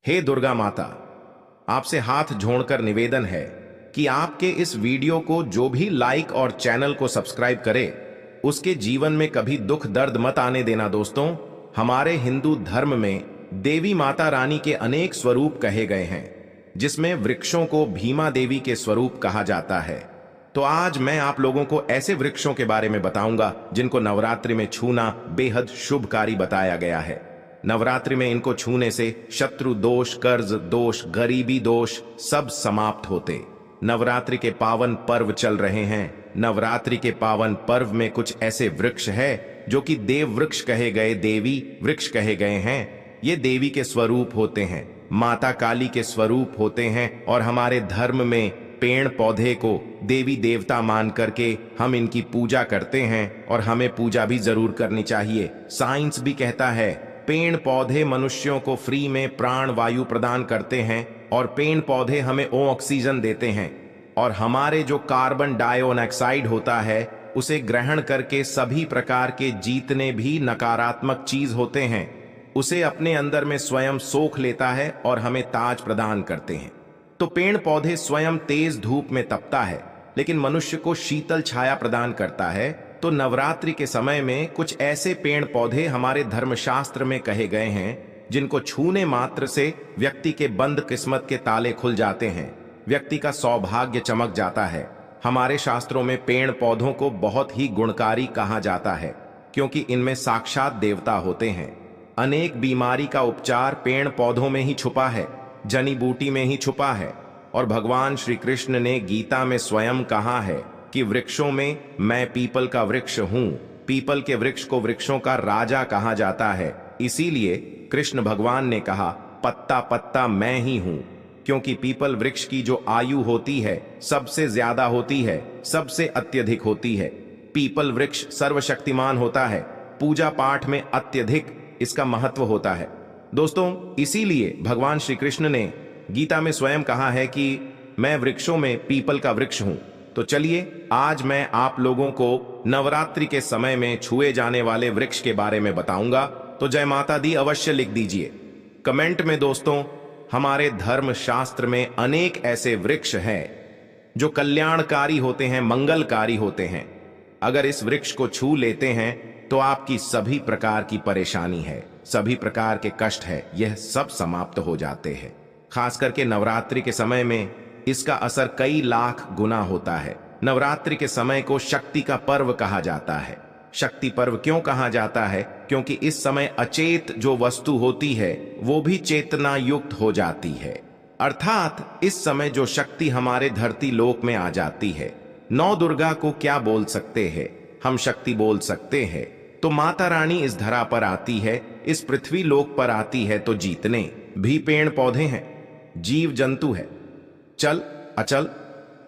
हे दुर्गा माता, आपसे हाथ जोड़कर निवेदन है कि आपके इस वीडियो को जो भी लाइक और चैनल को सब्सक्राइब करे उसके जीवन में कभी दुख दर्द मत आने देना। दोस्तों, हमारे हिंदू धर्म में देवी माता रानी के अनेक स्वरूप कहे गए हैं, जिसमें वृक्षों को भीमा देवी के स्वरूप कहा जाता है। तो आज मैं आप लोगों को ऐसे वृक्षों के बारे में बताऊंगा जिनको नवरात्रि में छूना बेहद शुभकारी बताया गया है। नवरात्रि में इनको छूने से शत्रु दोष, कर्ज दोष, गरीबी दोष सब समाप्त होते। नवरात्रि के पावन पर्व चल रहे हैं। नवरात्रि के पावन पर्व में कुछ ऐसे वृक्ष है जो कि देव वृक्ष कहे गए, देवी वृक्ष कहे गए हैं। ये देवी के स्वरूप होते हैं, माता काली के स्वरूप होते हैं। और हमारे धर्म में पेड़ पौधे को देवी देवता मान करके हम इनकी पूजा करते हैं, और हमें पूजा भी जरूर करनी चाहिए। साइंस भी कहता है पेड़ पौधे मनुष्यों को फ्री में प्राण वायु प्रदान करते हैं, और पेड़ पौधे हमें ऑक्सीजन देते हैं, और हमारे जो कार्बन डाइऑक्साइड होता है उसे ग्रहण करके सभी प्रकार के जितने भी नकारात्मक चीज होते हैं उसे अपने अंदर में स्वयं सोख लेता है और हमें ताज प्रदान करते हैं। तो पेड़ पौधे स्वयं तेज धूप में तपता है, लेकिन मनुष्य को शीतल छाया प्रदान करता है। तो नवरात्रि के समय में कुछ ऐसे पेड़ पौधे हमारे धर्मशास्त्र में कहे गए हैं जिनको छूने मात्र से व्यक्ति के बंद किस्मत के ताले खुल जाते हैं, व्यक्ति का सौभाग्य चमक जाता है। हमारे शास्त्रों में पेड़ पौधों को बहुत ही गुणकारी कहा जाता है, क्योंकि इनमें साक्षात देवता होते हैं। अनेक बीमारी का उपचार पेड़ पौधों में ही छुपा है, जड़ी बूटी में ही छुपा है। और भगवान श्री कृष्ण ने गीता में स्वयं कहा है कि वृक्षों में मैं पीपल का वृक्ष हूं। पीपल के वृक्ष को वृक्षों का राजा कहा जाता है। इसीलिए कृष्ण भगवान ने कहा पत्ता पत्ता मैं ही हूं, क्योंकि पीपल वृक्ष की जो आयु होती है सबसे ज्यादा होती है, सबसे अत्यधिक होती है। पीपल वृक्ष सर्वशक्तिमान होता है, पूजा पाठ में अत्यधिक इसका महत्व होता है। दोस्तों, इसीलिए भगवान श्री कृष्ण ने गीता में स्वयं कहा है कि मैं वृक्षों में पीपल का वृक्ष हूं। तो चलिए आज मैं आप लोगों को नवरात्रि के समय में छुए जाने वाले वृक्ष के बारे में बताऊंगा। तो जय माता दी अवश्य लिख दीजिए कमेंट में। दोस्तों, हमारे धर्म शास्त्र में अनेक ऐसे वृक्ष हैं जो कल्याणकारी होते हैं, मंगलकारी होते हैं। अगर इस वृक्ष को छू लेते हैं तो आपकी सभी प्रकार की परेशानी है, सभी प्रकार के कष्ट है, यह सब समाप्त हो जाते हैं। खास करके नवरात्रि के समय में इसका असर कई लाख गुना होता है। नवरात्रि के समय को शक्ति का पर्व कहा जाता है। शक्ति पर्व क्यों कहा जाता है? क्योंकि इस समय अचेत जो वस्तु होती है वो भी चेतना युक्त हो जाती है, अर्थात इस समय जो शक्ति हमारे धरती लोक में आ जाती है। नौ दुर्गा को क्या बोल सकते हैं? हम शक्ति बोल सकते हैं। तो माता रानी इस धरा पर आती है, इस पृथ्वी लोक पर आती है, तो जीतने भी पेड़ पौधे हैं, जीव जंतु है, चल अचल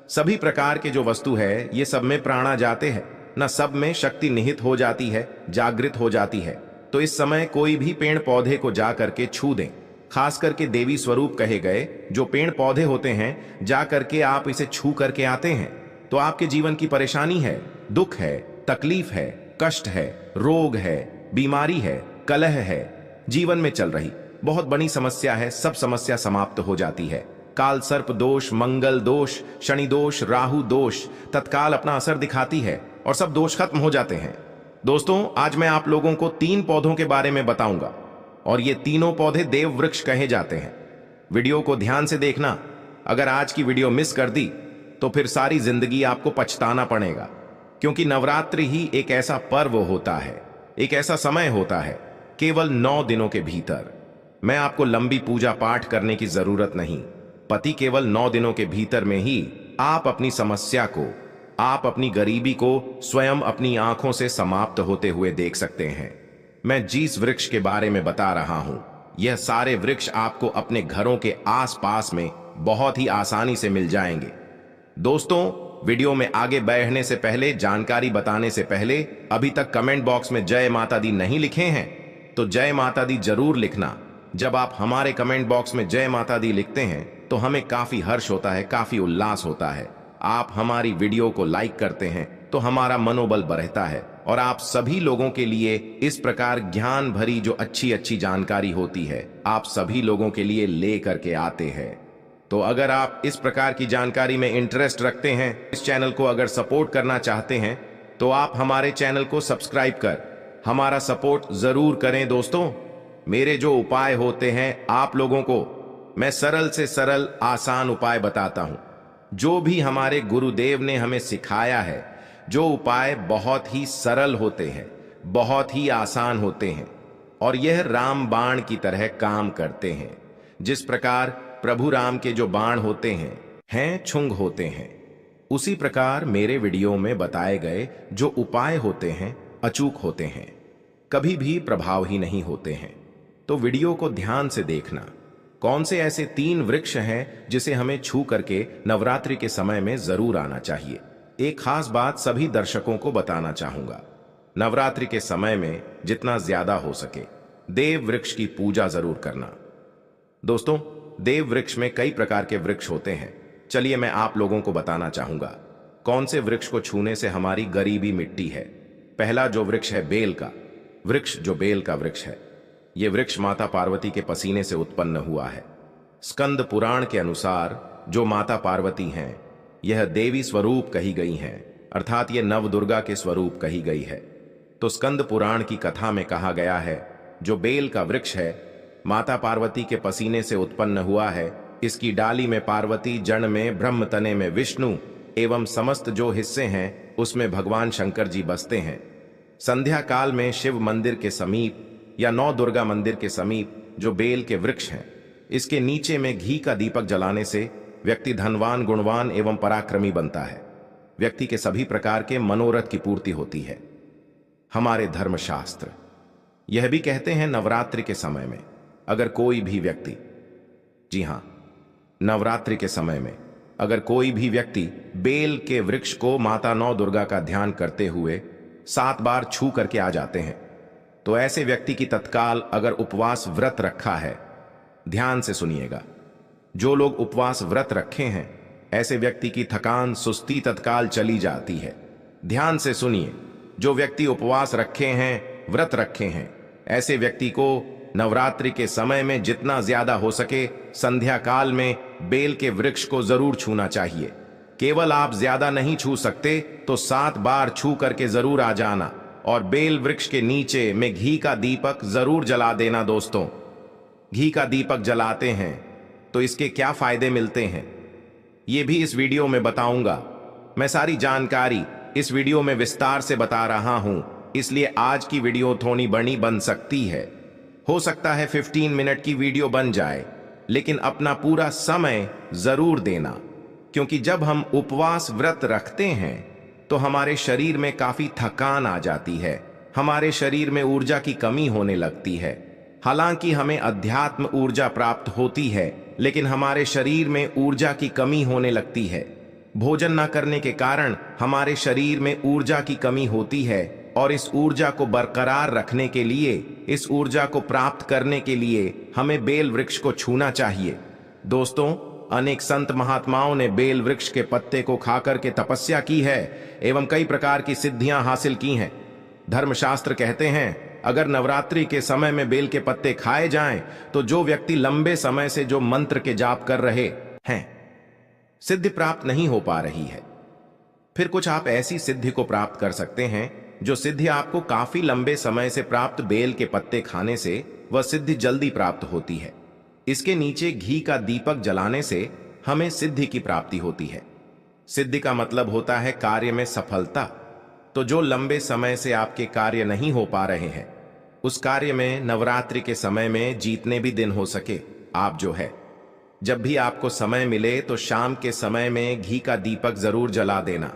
सभी प्रकार के जो वस्तु है ये सब में प्राणा जाते हैं, न सब में शक्ति निहित हो जाती है, जागृत हो जाती है। तो इस समय कोई भी पेड़ पौधे को जा करके छू दें, खास करके देवी स्वरूप कहे गए जो पेड़ पौधे होते हैं, जा करके आप इसे छू करके आते हैं तो आपके जीवन की परेशानी है, दुख है, तकलीफ है, कष्ट है, रोग है, बीमारी है, कलह है, जीवन में चल रही बहुत बड़ी समस्या है, सब समस्या समाप्त हो जाती है। काल सर्प दोष, मंगल दोष, शनि दोष, राहु दोष तत्काल अपना असर दिखाती है और सब दोष खत्म हो जाते हैं। दोस्तों, आज मैं आप लोगों को 3 पौधों के बारे में बताऊंगा, और ये तीनों पौधे देव वृक्ष कहे जाते हैं। वीडियो को ध्यान से देखना। अगर आज की वीडियो मिस कर दी तो फिर सारी जिंदगी आपको पछताना पड़ेगा, क्योंकि नवरात्रि ही एक ऐसा पर्व होता है, एक ऐसा समय होता है, केवल 9 दिनों के भीतर। मैं आपको लंबी पूजा पाठ करने की जरूरत नहीं। पति केवल 9 दिनों के भीतर में ही आप अपनी समस्या को, आप अपनी गरीबी को स्वयं अपनी आंखों से समाप्त होते हुए देख सकते हैं। मैं जिस वृक्ष के बारे में बता रहा हूं, यह सारे वृक्ष आपको अपने घरों के आसपास में बहुत ही आसानी से मिल जाएंगे। दोस्तों, वीडियो में आगे बढ़ने से पहले, जानकारी बताने से पहले, अभी तक कमेंट बॉक्स में जय माता दी नहीं लिखे हैं तो जय माता दी जरूर लिखना। जब आप हमारे कमेंट बॉक्स में जय माता दी लिखते हैं तो हमें काफी हर्ष होता है, काफी उल्लास होता है। आप हमारी वीडियो को लाइक करते हैं तो हमारा मनोबल बढ़ता है, और आप सभी लोगों के लिए इस प्रकार ज्ञान भरी जो अच्छी अच्छी जानकारी होती है आप सभी लोगों के लिए ले करके आते हैं। तो अगर आप इस प्रकार की जानकारी में इंटरेस्ट रखते हैं, इस चैनल को अगर सपोर्ट करना चाहते हैं, तो आप हमारे चैनल को सब्सक्राइब कर हमारा सपोर्ट जरूर करें। दोस्तों, मेरे जो उपाय होते हैं आप लोगों को मैं सरल से सरल आसान उपाय बताता हूं, जो भी हमारे गुरुदेव ने हमें सिखाया है। जो उपाय बहुत ही सरल होते हैं, बहुत ही आसान होते हैं और यह राम बाण की तरह काम करते हैं। जिस प्रकार प्रभु राम के जो बाण होते हैं छुंग होते हैं, उसी प्रकार मेरे वीडियो में बताए गए जो उपाय होते हैं अचूक होते हैं, कभी भी प्रभावहीन नहीं होते हैं। तो वीडियो को ध्यान से देखना। कौन से ऐसे 3 वृक्ष हैं जिसे हमें छू करके नवरात्रि के समय में जरूर आना चाहिए। एक खास बात सभी दर्शकों को बताना चाहूंगा, नवरात्रि के समय में जितना ज्यादा हो सके देव वृक्ष की पूजा जरूर करना। दोस्तों, देव वृक्ष में कई प्रकार के वृक्ष होते हैं। चलिए मैं आप लोगों को बताना चाहूंगा कौन से वृक्ष को छूने से हमारी गरीबी मिटती है। पहला जो वृक्ष है बेल का वृक्ष, जो बेल का वृक्ष है, यह वृक्ष माता पार्वती के पसीने से उत्पन्न हुआ है। स्कंद पुराण के अनुसार जो माता पार्वती हैं यह देवी स्वरूप कही गई हैं, अर्थात ये नव दुर्गा के स्वरूप कही गई है। तो स्कंद पुराण की कथा में कहा गया है जो बेल का वृक्ष है माता पार्वती के पसीने से उत्पन्न हुआ है। इसकी डाली में पार्वती, जड़ में ब्रह्म, तने में विष्णु एवं समस्त जो हिस्से हैं उसमें भगवान शंकर जी बसते हैं। संध्या काल में शिव मंदिर के समीप या नौ दुर्गा मंदिर के समीप जो बेल के वृक्ष हैं, इसके नीचे में घी का दीपक जलाने से व्यक्ति धनवान, गुणवान एवं पराक्रमी बनता है। व्यक्ति के सभी प्रकार के मनोरथ की पूर्ति होती है। हमारे धर्मशास्त्र यह भी कहते हैं नवरात्रि के समय में अगर कोई भी व्यक्ति, जी हां, नवरात्रि के समय में अगर कोई भी व्यक्ति बेल के वृक्ष को माता नौ दुर्गा का ध्यान करते हुए 7 बार छू करके आ जाते हैं, तो ऐसे व्यक्ति की तत्काल अगर उपवास व्रत रखा है, ध्यान से सुनिएगा, जो लोग उपवास व्रत रखे हैं ऐसे व्यक्ति की थकान, सुस्ती तत्काल चली जाती है। ध्यान से सुनिए, जो व्यक्ति उपवास रखे हैं, व्रत रखे हैं, ऐसे व्यक्ति को नवरात्रि के समय में जितना ज्यादा हो सके संध्या काल में बेल के वृक्ष को जरूर छूना चाहिए। केवल आप ज्यादा नहीं छू सकते तो 7 बार छू करके जरूर आ जाना और बेल वृक्ष के नीचे में घी का दीपक जरूर जला देना। दोस्तों, घी का दीपक जलाते हैं तो इसके क्या फायदे मिलते हैं ये भी इस वीडियो में बताऊंगा। मैं सारी जानकारी इस वीडियो में विस्तार से बता रहा हूं, इसलिए आज की वीडियो थोड़ी बड़ी बन सकती है। हो सकता है 15 मिनट की वीडियो बन जाए, लेकिन अपना पूरा समय जरूर देना, क्योंकि जब हम उपवास व्रत रखते हैं तो हमारे शरीर में काफी थकान आ जाती है, हमारे शरीर में ऊर्जा की कमी होने लगती है। हालांकि हमें अध्यात्म ऊर्जा प्राप्त होती है, लेकिन हमारे शरीर में ऊर्जा की कमी होने लगती है। भोजन न करने के कारण हमारे शरीर में ऊर्जा की कमी होती है और इस ऊर्जा को बरकरार रखने के लिए, इस ऊर्जा को प्राप्त करने के लिए हमें बेल वृक्ष को छूना चाहिए। दोस्तों, अनेक संत महात्माओं ने बेल वृक्ष के पत्ते को खाकर के तपस्या की है एवं कई प्रकार की सिद्धियां हासिल की हैं। धर्मशास्त्र कहते हैं अगर नवरात्रि के समय में बेल के पत्ते खाए जाएं तो जो व्यक्ति लंबे समय से जो मंत्र के जाप कर रहे हैं, सिद्धि प्राप्त नहीं हो पा रही है, फिर कुछ आप ऐसी सिद्धि को प्राप्त कर सकते हैं जो सिद्धि आपको काफी लंबे समय से प्राप्त बेल के पत्ते खाने से वह सिद्धि जल्दी प्राप्त होती है। इसके नीचे घी का दीपक जलाने से हमें सिद्धि की प्राप्ति होती है। सिद्धि का मतलब होता है कार्य में सफलता। तो जो लंबे समय से आपके कार्य नहीं हो पा रहे हैं, उस कार्य में नवरात्रि के समय में जितने भी दिन हो सके आप जो है, जब भी आपको समय मिले तो शाम के समय में घी का दीपक जरूर जला देना।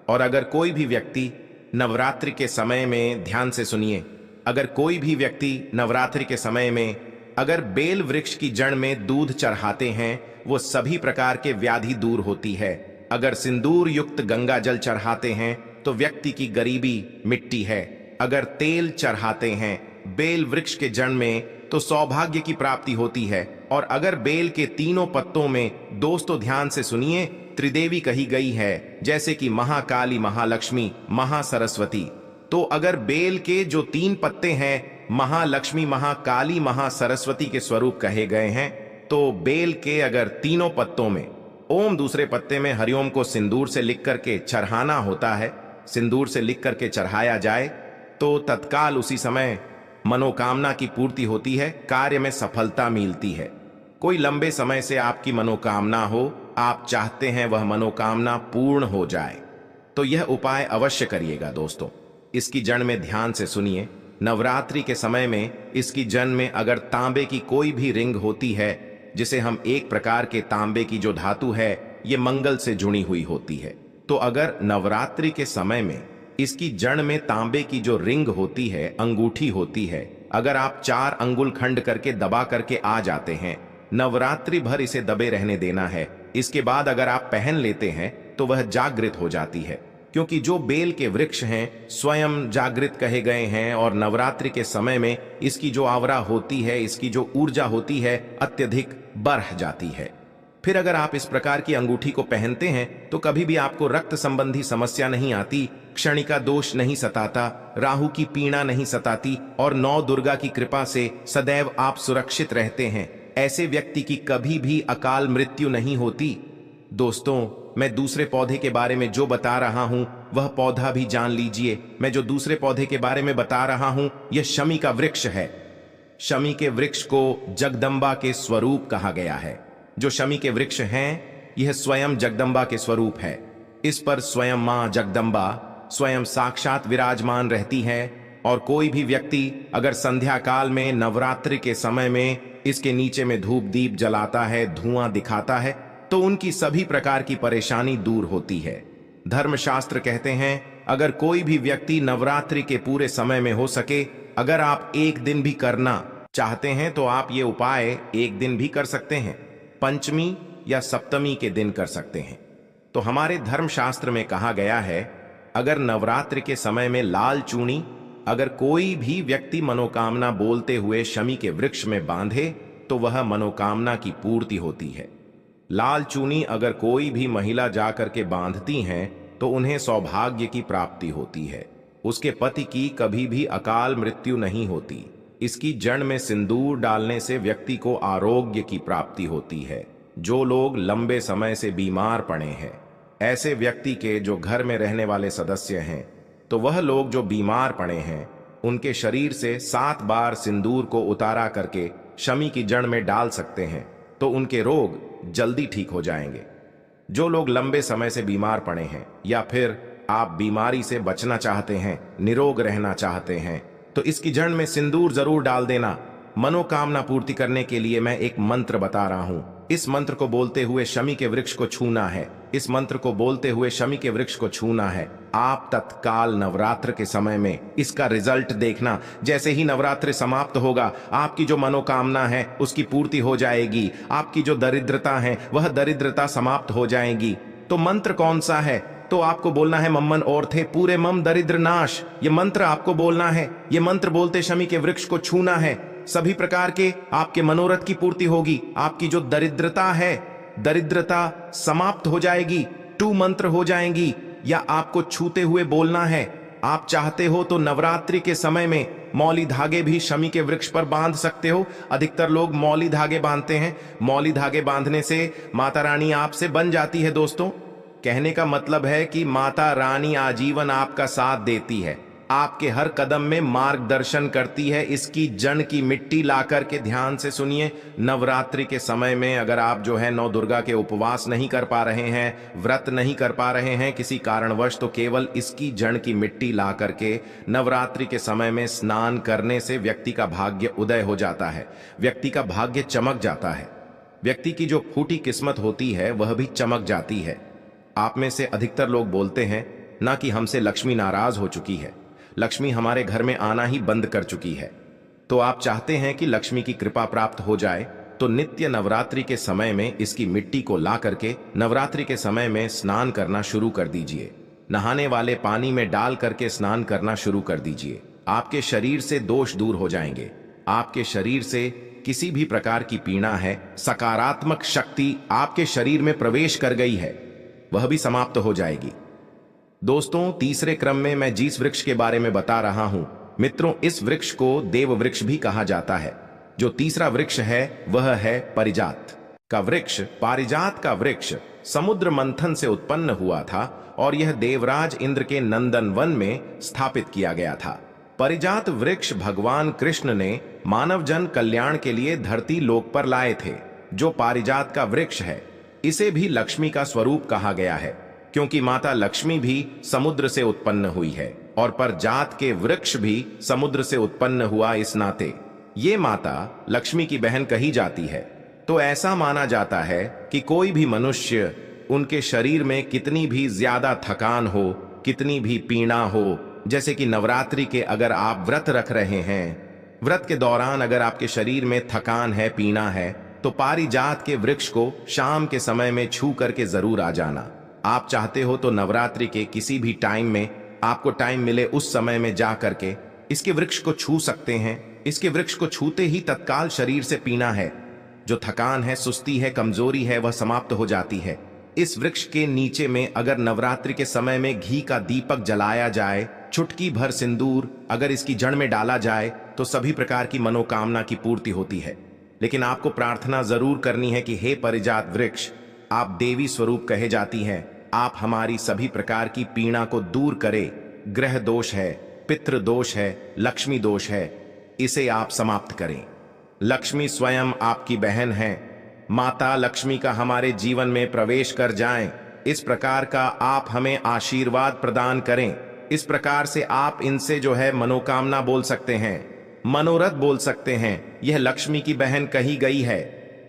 और अगर कोई भी व्यक्ति नवरात्रि के समय में, ध्यान से सुनिए, अगर कोई भी व्यक्ति नवरात्रि के समय में अगर बेल वृक्ष की जड़ में दूध चढ़ाते हैं, वो सभी प्रकार के व्याधि दूर होती है। अगर सिंदूर युक्त गंगा जल चढ़ाते हैं तो व्यक्ति की गरीबी मिटती है। अगर तेल चढ़ाते हैं बेल वृक्ष के जड़ में तो सौभाग्य की प्राप्ति होती है। और अगर बेल के तीनों पत्तों में, दोस्तों ध्यान से सुनिए, त्रिदेवी कही गई है, जैसे कि महाकाली, महालक्ष्मी, महासरस्वती, तो अगर बेल के जो 3 पत्ते हैं महालक्ष्मी, महाकाली, महासरस्वती के स्वरूप कहे गए हैं, तो बेल के अगर तीनों पत्तों में ओम, दूसरे पत्ते में हरिओम को सिंदूर से लिख करके चढ़ाना होता है, सिंदूर से लिख करके चढ़ाया जाए तो तत्काल उसी समय मनोकामना की पूर्ति होती है, कार्य में सफलता मिलती है। कोई लंबे समय से आपकी मनोकामना हो, आप चाहते हैं वह मनोकामना पूर्ण हो जाए, तो यह उपाय अवश्य करिएगा दोस्तों। इसकी जड़ में ध्यान से सुनिए। नवरात्रि के समय में इसकी जड़ में अगर तांबे की कोई भी रिंग होती है, जिसे हम एक प्रकार के तांबे की जो धातु है ये मंगल से जुड़ी हुई होती है, तो अगर नवरात्रि के समय में इसकी जड़ में तांबे की जो रिंग होती है, अंगूठी होती है, अगर आप 4 अंगुल खंड करके दबा करके आ जाते हैं, नवरात्रि भर इसे दबे रहने देना है। इसके बाद अगर आप पहन लेते हैं तो वह जागृत हो जाती है, क्योंकि जो बेल के वृक्ष हैं स्वयं जागृत कहे गए हैं और नवरात्रि के समय में इसकी जो आवरा होती है, इसकी जो ऊर्जा होती है अत्यधिक बढ़ जाती है। फिर अगर आप इस प्रकार की अंगूठी को पहनते हैं तो कभी भी आपको रक्त संबंधी समस्या नहीं आती, क्षणिका दोष नहीं सताता, राहु की पीड़ा नहीं सताती और 9 दुर्गा की कृपा से सदैव आप सुरक्षित रहते हैं। ऐसे व्यक्ति की कभी भी अकाल मृत्यु नहीं होती। दोस्तों, मैं दूसरे पौधे के बारे में जो बता रहा हूं वह पौधा भी जान लीजिए। मैं जो दूसरे पौधे के बारे में बता रहा हूं यह शमी का वृक्ष है। शमी के वृक्ष को जगदम्बा के स्वरूप कहा गया है। जो शमी के वृक्ष हैं यह स्वयं जगदम्बा के स्वरूप है। इस पर स्वयं मां जगदम्बा स्वयं साक्षात विराजमान रहती है और कोई भी व्यक्ति अगर संध्या काल में नवरात्रि के समय में इसके नीचे में धूप दीप जलाता है, धुआं दिखाता है, तो उनकी सभी प्रकार की परेशानी दूर होती है। धर्मशास्त्र कहते हैं अगर कोई भी व्यक्ति नवरात्रि के पूरे समय में हो सके, अगर आप एक दिन भी करना चाहते हैं तो आप ये उपाय एक दिन भी कर सकते हैं, पंचमी या सप्तमी के दिन कर सकते हैं। तो हमारे धर्मशास्त्र में कहा गया है अगर नवरात्रि के समय में लाल चूनी अगर कोई भी व्यक्ति मनोकामना बोलते हुए शमी के वृक्ष में बांधे तो वह मनोकामना की पूर्ति होती है। लाल चूनी अगर कोई भी महिला जाकर के बांधती हैं तो उन्हें सौभाग्य की प्राप्ति होती है, उसके पति की कभी भी अकाल मृत्यु नहीं होती। इसकी जड़ में सिंदूर डालने से व्यक्ति को आरोग्य की प्राप्ति होती है। जो लोग लंबे समय से बीमार पड़े हैं, ऐसे व्यक्ति के जो घर में रहने वाले सदस्य हैं, तो वह लोग जो बीमार पड़े हैं उनके शरीर से 7 बार सिंदूर को उतारा करके शमी की जड़ में डाल सकते हैं, तो उनके रोग जल्दी ठीक हो जाएंगे। जो लोग लंबे समय से बीमार पड़े हैं या फिर आप बीमारी से बचना चाहते हैं, निरोग रहना चाहते हैं, तो इसकी जड़ में सिंदूर जरूर डाल देना। मनोकामना पूर्ति करने के लिए मैं एक मंत्र बता रहा हूं। इस मंत्र को बोलते हुए शमी के वृक्ष को छूना है। इस मंत्र को बोलते हुए शमी के वृक्ष को छूना है। आप तत्काल नवरात्र के समय में इसका रिजल्ट देखना। जैसे ही नवरात्र समाप्त होगा आपकी जो मनोकामना है उसकी पूर्ति हो जाएगी। आपकी जो दरिद्रता है वह दरिद्रता समाप्त हो जाएगी। तो मंत्र कौन सा है? तो आपको बोलना है मम्मन और थे पूरे मम दरिद्र नाश। ये मंत्र आपको बोलना है। ये मंत्र बोलते शमी के वृक्ष को छूना है। सभी प्रकार के आपके मनोरथ की पूर्ति होगी। आपकी जो दरिद्रता है, दरिद्रता समाप्त हो जाएगी। 2 मंत्र हो जाएंगी या आपको छूते हुए बोलना है। आप चाहते हो तो नवरात्रि के समय में मौली धागे भी शमी के वृक्ष पर बांध सकते हो। अधिकतर लोग मौली धागे बांधते हैं। मौली धागे बांधने से माता रानी आपसे बन जाती है। दोस्तों, कहने का मतलब है कि माता रानी आजीवन आपका साथ देती है, आपके हर कदम में मार्गदर्शन करती है। इसकी जड़ की मिट्टी ला करके ध्यान से सुनिए। नवरात्रि के समय में अगर आप जो है 9 दुर्गा के उपवास नहीं कर पा रहे हैं, व्रत नहीं कर पा रहे हैं किसी कारणवश, तो केवल इसकी जड़ की मिट्टी ला करके नवरात्रि के समय में स्नान करने से व्यक्ति का भाग्य उदय हो जाता है, व्यक्ति का भाग्य चमक जाता है, व्यक्ति की जो फूटी किस्मत होती है वह भी चमक जाती है। आप में से अधिकतर लोग बोलते हैं ना कि हमसे लक्ष्मी नाराज हो चुकी है, लक्ष्मी हमारे घर में आना ही बंद कर चुकी है। तो आप चाहते हैं कि लक्ष्मी की कृपा प्राप्त हो जाए, तो नित्य नवरात्रि के समय में इसकी मिट्टी को ला करके नवरात्रि के समय में स्नान करना शुरू कर दीजिए। नहाने वाले पानी में डाल करके स्नान करना शुरू कर दीजिए। आपके शरीर से दोष दूर हो जाएंगे। आपके शरीर से किसी भी प्रकार की पीड़ा है, सकारात्मक शक्ति आपके शरीर में प्रवेश कर गई है, वह भी समाप्त हो जाएगी। दोस्तों, तीसरे क्रम में मैं जिस वृक्ष के बारे में बता रहा हूं, मित्रों, इस वृक्ष को देव वृक्ष भी कहा जाता है। जो तीसरा वृक्ष है वह है पारिजात का वृक्ष। पारिजात का वृक्ष समुद्र मंथन से उत्पन्न हुआ था और यह देवराज इंद्र के नंदन वन में स्थापित किया गया था। पारिजात वृक्ष भगवान कृष्ण ने मानव जन कल्याण के लिए धरती लोक पर लाए थे। जो पारिजात का वृक्ष है, इसे भी लक्ष्मी का स्वरूप कहा गया है, क्योंकि माता लक्ष्मी भी समुद्र से उत्पन्न हुई है और पारिजात के वृक्ष भी समुद्र से उत्पन्न हुआ। इस नाते ये माता लक्ष्मी की बहन कही जाती है। तो ऐसा माना जाता है कि कोई भी मनुष्य, उनके शरीर में कितनी भी ज्यादा थकान हो, कितनी भी पीड़ा हो, जैसे कि नवरात्रि के अगर आप व्रत रख रहे हैं, व्रत के दौरान अगर आपके शरीर में थकान है, पीड़ा है, तो पारिजात के वृक्ष को शाम के समय में छू करके जरूर आ जाना। आप चाहते हो तो नवरात्रि के किसी भी टाइम में आपको टाइम मिले, उस समय में जा करके इसके वृक्ष को छू सकते हैं। इसके वृक्ष को छूते ही तत्काल शरीर से पीना है, जो थकान है, सुस्ती है, कमजोरी है, वह समाप्त हो जाती है। इस वृक्ष के नीचे में अगर नवरात्रि के समय में घी का दीपक जलाया जाए, चुटकी भर सिंदूर अगर इसकी जड़ में डाला जाए, तो सभी प्रकार की मनोकामना की पूर्ति होती है। लेकिन आपको प्रार्थना जरूर करनी है कि हे पारिजात वृक्ष, आप देवी स्वरूप कहे जाती हैं, आप हमारी सभी प्रकार की पीड़ा को दूर करें। ग्रह दोष है, पितृ दोष है, लक्ष्मी दोष है, इसे आप समाप्त करें। लक्ष्मी स्वयं आपकी बहन है। माता लक्ष्मी का हमारे जीवन में प्रवेश कर जाएं, इस प्रकार का आप हमें आशीर्वाद प्रदान करें। इस प्रकार से आप इनसे जो है मनोकामना बोल सकते हैं, मनोरथ बोल सकते हैं। यह लक्ष्मी की बहन कही गई है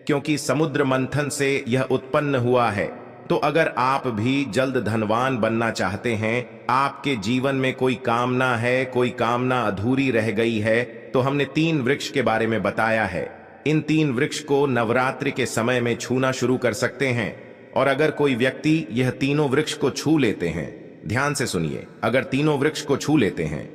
क्योंकि समुद्र मंथन से यह उत्पन्न हुआ है। तो अगर आप भी जल्द धनवान बनना चाहते हैं, आपके जीवन में कोई कामना है, कोई कामना अधूरी रह गई है, तो हमने 3 वृक्ष के बारे में बताया है। इन 3 वृक्ष को नवरात्रि के समय में छूना शुरू कर सकते हैं। और अगर कोई व्यक्ति यह तीनों वृक्ष को छू लेते हैं, ध्यान से सुनिए, अगर तीनों वृक्ष को छू लेते हैं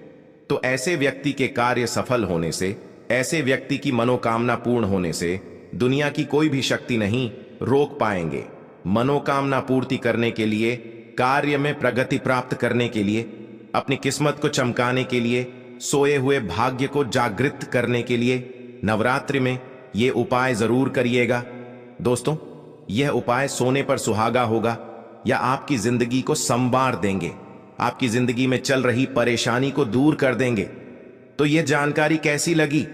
तो ऐसे व्यक्ति के कार्य सफल होने से, ऐसे व्यक्ति की मनोकामना पूर्ण होने से दुनिया की कोई भी शक्ति नहीं रोक पाएंगे। मनोकामना पूर्ति करने के लिए, कार्य में प्रगति प्राप्त करने के लिए, अपनी किस्मत को चमकाने के लिए, सोए हुए भाग्य को जागृत करने के लिए नवरात्रि में ये उपाय जरूर करिएगा। दोस्तों, यह उपाय सोने पर सुहागा होगा या आपकी जिंदगी को संवार देंगे, आपकी जिंदगी में चल रही परेशानी को दूर कर देंगे। तो यह जानकारी कैसी लगी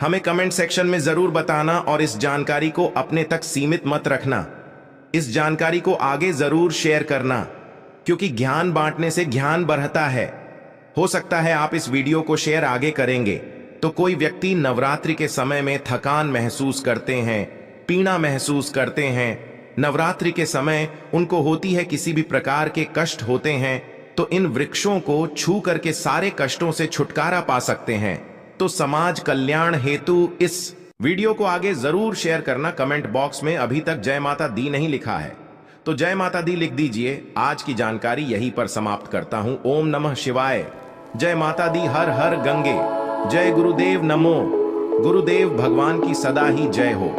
हमें कमेंट सेक्शन में जरूर बताना और इस जानकारी को अपने तक सीमित मत रखना। इस जानकारी को आगे जरूर शेयर करना, क्योंकि ज्ञान बांटने से ज्ञान बढ़ता है। हो सकता है आप इस वीडियो को शेयर आगे करेंगे तो कोई व्यक्ति नवरात्रि के समय में थकान महसूस करते हैं, पीड़ा महसूस करते हैं, नवरात्रि के समय उनको होती है किसी भी प्रकार के कष्ट होते हैं, तो इन वृक्षों को छू करके सारे कष्टों से छुटकारा पा सकते हैं। तो समाज कल्याण हेतु इस वीडियो को आगे जरूर शेयर करना। कमेंट बॉक्स में अभी तक जय माता दी नहीं लिखा है तो जय माता दी लिख दीजिए। आज की जानकारी यहीं पर समाप्त करता हूं। ओम नमः शिवाय। जय माता दी। हर हर गंगे। जय गुरुदेव। नमो गुरुदेव। भगवान की सदा ही जय हो।